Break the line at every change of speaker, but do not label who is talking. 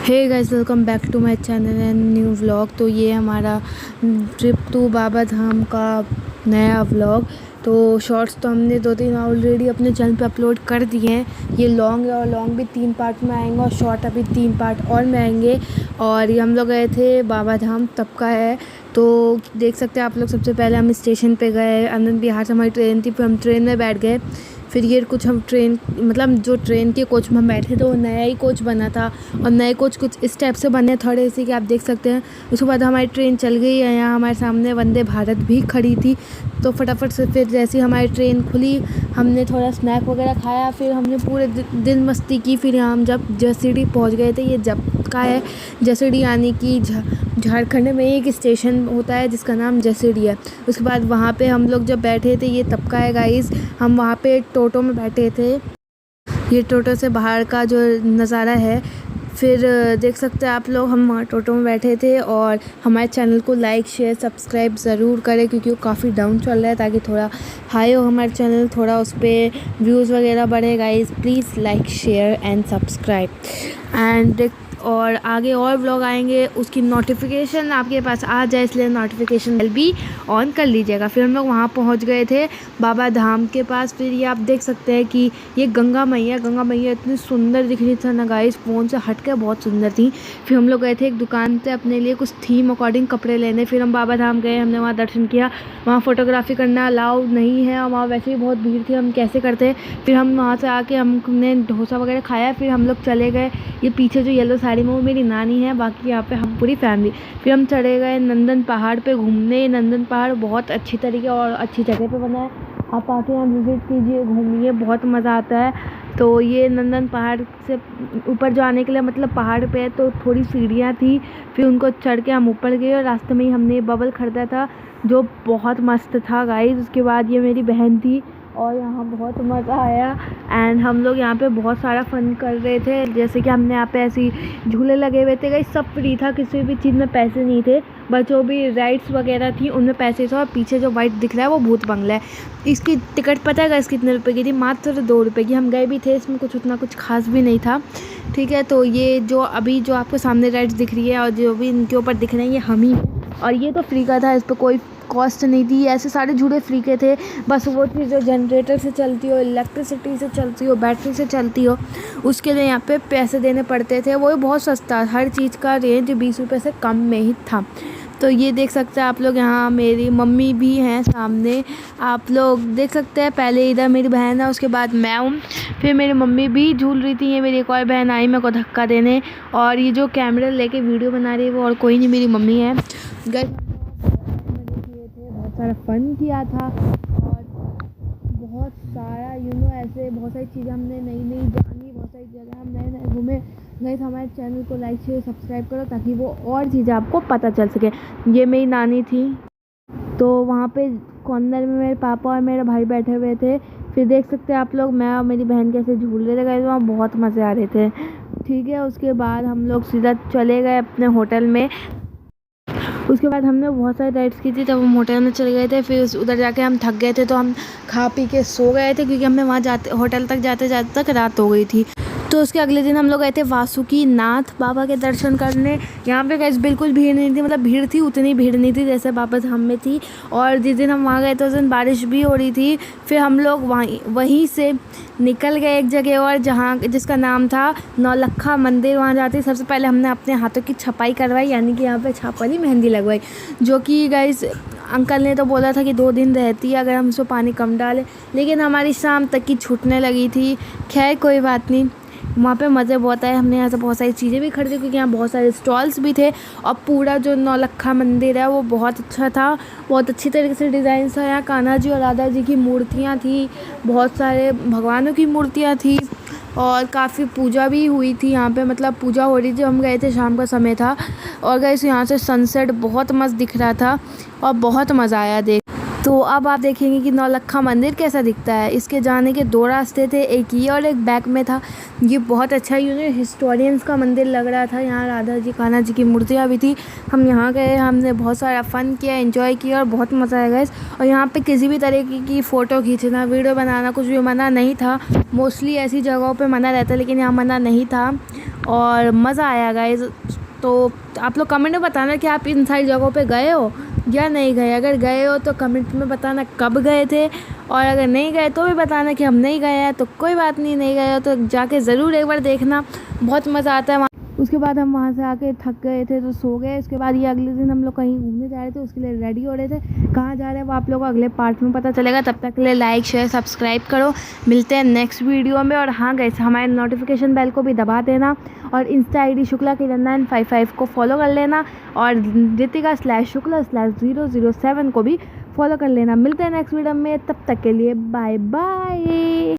Hey guys, welcome back to my channel and new vlog. तो ये हमारा trip to Baba Dham का नया व्लॉग। तो शॉर्ट्स तो हमने 2-3 ऑलरेडी अपने चैनल पे अपलोड कर दिए हैं। ये लॉन्ग है और लॉन्ग भी 3 पार्ट में आएंगे और शॉर्ट अभी 3 पार्ट और में आएंगे। और ये हम लोग गए थे बाबा धाम, तब का है। तो देख सकते हैं आप लोग, सबसे पहले हम स्टेशन पे गए, आनंद विहार से हमारी ट्रेन थी, फिर हम ट्रेन में बैठ गए। फिर ये कुछ हम ट्रेन मतलब जो ट्रेन के कोच में हम बैठे थे वो नया ही कोच बना था और नए कोच कुछ इस टाइप से बने थोड़े से कि आप देख सकते हैं। उसके बाद हमारी ट्रेन चल गई है, यहाँ हमारे सामने वंदे भारत भी खड़ी थी। तो फटाफट से फिर जैसे हमारी ट्रेन खुली, हमने थोड़ा स्नैक वगैरह खाया, फिर हमने पूरे दिन मस्ती की। फिर यहाँ हम जब जसीडीह पहुँच गए थे। ये जब का है जसीडीह, यानी कि झारखंड में एक स्टेशन होता है जिसका नाम जसीडीह है। उसके बाद वहाँ पे हम लोग जब बैठे थे, ये तब का है गाइस, हम वहाँ पे टोटो में बैठे थे। ये टोटो से बाहर का जो नज़ारा है। फिर देख सकते हैं आप लोग, हम वहाँ टोटो में बैठे थे। और हमारे चैनल को लाइक शेयर सब्सक्राइब ज़रूर करें क्योंकि वो काफ़ी डाउन चल रहा है, ताकि थोड़ा हाई हो हमारे चैनल, थोड़ा उस पर व्यूज़ वगैरह बढ़े। Guys please like share and subscribe and और आगे और व्लॉग आएंगे, उसकी नोटिफिकेशन आपके पास आ जाए, इसलिए नोटिफिकेशन बेल भी ऑन कर लीजिएगा। फिर हम लोग वहाँ पहुँच गए थे बाबा धाम के पास। फिर ये आप देख सकते हैं कि ये गंगा मैया इतनी सुंदर दिख रही थी ना गाइस, फ़ोन से हट के बहुत सुंदर थी। फिर हम लोग गए थे एक दुकान से अपने लिए कुछ थीम अकॉर्डिंग कपड़े लेने। फिर हम बाबा धाम गए, हमने वहाँ दर्शन किया। वहाँ फ़ोटोग्राफी करना अलाउड नहीं है और वहाँ वैसे ही बहुत भीड़ थी, हम कैसे करते। फिर हम वहाँ से आके हमने डोसा वगैरह खाया, फिर हम लोग चले गए। ये पीछे जो येलो साड़ी में वो मेरी नानी है, बाकी यहाँ पे हम पूरी फैमिली। फिर हम चढ़े गए नंदन पहाड़ पे घूमने। नंदन पहाड़ बहुत अच्छी तरीके और अच्छी जगह पे बना है, आप आके यहाँ विज़िट कीजिए, घूमिए, बहुत मज़ा आता है। तो ये नंदन पहाड़ से ऊपर जाने के लिए मतलब पहाड़ पे है तो थोड़ी सीढ़ियाँ थी, फिर उनको चढ़ के हम ऊपर गए और रास्ते में ही हमने बबल ख़रीदा था जो बहुत मस्त था गाइस। उसके बाद ये मेरी बहन थी और यहाँ बहुत मज़ा आया एंड हम लोग यहाँ पे बहुत सारा फ़न कर रहे थे। जैसे कि हमने यहाँ पे ऐसी झूले लगे हुए थे गाइस, सब फ्री था, किसी भी चीज़ में पैसे नहीं थे, बस जो भी राइड्स वगैरह थी उनमें पैसे थे। और पीछे जो वाइट दिख रहा है वो भूत बंगला है। इसकी टिकट पता है गाइस कितने रुपए की थी? मात्र 2 रुपये की। हम गए भी थे, इसमें कुछ उतना कुछ खास भी नहीं था, ठीक है। तो ये जो अभी जो आपको सामने राइड्स दिख रही है और जो भी इनके ऊपर दिख रहे हैं ये हम ही, और ये तो फ्री का था, इस पर कोई कॉस्ट नहीं थी। ऐसे सारे झूले फ्री के थे, बस वो चीज़ जो जनरेटर से चलती हो, इलेक्ट्रिसिटी से चलती हो, बैटरी से चलती हो, उसके लिए यहाँ पे पैसे देने पड़ते थे। वो बहुत सस्ता, हर चीज़ का रेंज 20 रुपये से कम में ही था। तो ये देख सकते हैं आप लोग, यहाँ मेरी मम्मी भी हैं सामने, आप लोग देख सकते हैं। पहले इधर मेरी बहन है, उसके बाद मैं हूँ, फिर मेरी मम्मी भी झूल रही थी। ये मेरी एक और बहन आई मेरे को धक्का देने, और ये जो कैमरा लेके वीडियो बना रही है वो और कोई नहीं, मेरी मम्मी है। बहुत सारा फ़न किया था और बहुत सारा ऐसे बहुत सारी चीज़ें हमने नई जानी, बहुत सारी जगह हम नए घूमे। गाइस हमारे चैनल को लाइक शेयर सब्सक्राइब करो ताकि वो और चीज़ें आपको पता चल सके। ये मेरी नानी थी, तो वहाँ पे कॉर्नर में मेरे पापा और मेरे भाई बैठे हुए थे। फिर देख सकते हैं आप लोग, मैं और मेरी बहन कैसे झूल रहे थे गाइस, वहाँ बहुत मज़े आ रहे थे, ठीक है। उसके बाद हम लोग सीधा चले गए अपने होटल में। उसके बाद हमने बहुत सारी राइड्स की थी, तब हम होटल में चले गए थे। फिर उधर जाके हम थक गए थे तो हम खा पी के सो गए थे, क्योंकि हमने वहाँ होटल तक जाते तक रात हो गई थी। तो उसके अगले दिन हम लोग गए थे वासुकी नाथ बाबा के दर्शन करने। यहाँ पे गाइस बिल्कुल भीड़ नहीं थी, मतलब भीड़ थी, उतनी भीड़ नहीं थी जैसे बाबा धाम में थी। और जिस दिन हम वहाँ गए थे उस दिन बारिश भी हो रही थी। फिर हम लोग वहीं से निकल गए एक जगह और, जहाँ जिसका नाम था नौलक्खा मंदिर। वहाँ जाते सबसे पहले हमने अपने हाथों की छपाई करवाई, यानी कि यहाँ पे छाप वाली मेहंदी लगवाई, जो कि गाइस अंकल ने तो बोला था कि 2 दिन रहती है अगर हम उसमें पानी कम डालें, लेकिन हमारी शाम तक की छूटने लगी थी। खैर कोई बात नहीं, वहाँ पे मज़े बहुत आए। हमने यहाँ से बहुत सारी चीज़ें भी खरीदी क्योंकि यहाँ बहुत सारे स्टॉल्स भी थे। और पूरा जो नौलक्खा मंदिर है वो बहुत अच्छा था, बहुत अच्छी तरीके से डिज़ाइन था। यहाँ कान्हा जी और राधा जी की मूर्तियाँ थी, बहुत सारे भगवानों की मूर्तियाँ थी और काफ़ी पूजा भी हुई थी यहाँ पे, मतलब पूजा हो रही थी। हम गए थे, शाम का समय था और गाइस यहाँ से सनसेट बहुत मस्त दिख रहा था और बहुत मज़ा आया देख। तो अब आप देखेंगे कि नौलक्खा मंदिर कैसा दिखता है। इसके जाने के 2 रास्ते थे, एक ये और एक बैक में था। ये बहुत अच्छा हिस्टोरियंस का मंदिर लग रहा था। यहाँ राधा जी कान्हा जी की मूर्तियाँ भी थी। हम यहाँ गए, हमने बहुत सारा फ़न किया, एंजॉय किया और बहुत मज़ा आया गाइस। और यहाँ पे किसी भी तरीके की फ़ोटो खींचना, वीडियो बनाना कुछ भी मना नहीं था। मोस्टली ऐसी जगहों पर मना रहता है, लेकिन यहाँ मना नहीं था। और मज़ा आया गाइस। तो आप लोग कमेंट में बताना कि आप इन सारी जगहों पे गए हो या नहीं गए। अगर गए हो तो कमेंट में बताना कब गए थे, और अगर नहीं गए तो भी बताना कि हम नहीं गए हैं। तो कोई बात नहीं, नहीं गए हो तो जाके ज़रूर एक बार देखना, बहुत मज़ा आता है वहाँ। उसके बाद हम वहाँ से आके थक गए थे तो सो गए। उसके बाद ये अगले दिन हम लोग कहीं घूमने जा रहे थे, उसके लिए रेडी हो रहे थे। कहाँ जा रहे हैं वो आप लोगों को अगले पार्ट में पता चलेगा। तब तक के लिए लाइक शेयर सब्सक्राइब करो। मिलते हैं नेक्स्ट वीडियो में। और हाँ गाइस, हमारे नोटिफिकेशन बेल को भी दबा देना, और इंस्टा ID शुक्ला किरण 955 को फॉलो कर लेना, और रितिका/शुक्ला/007 को भी फॉलो कर लेना। मिलते हैं नेक्स्ट वीडियो में, तब तक के लिए बाय बाय।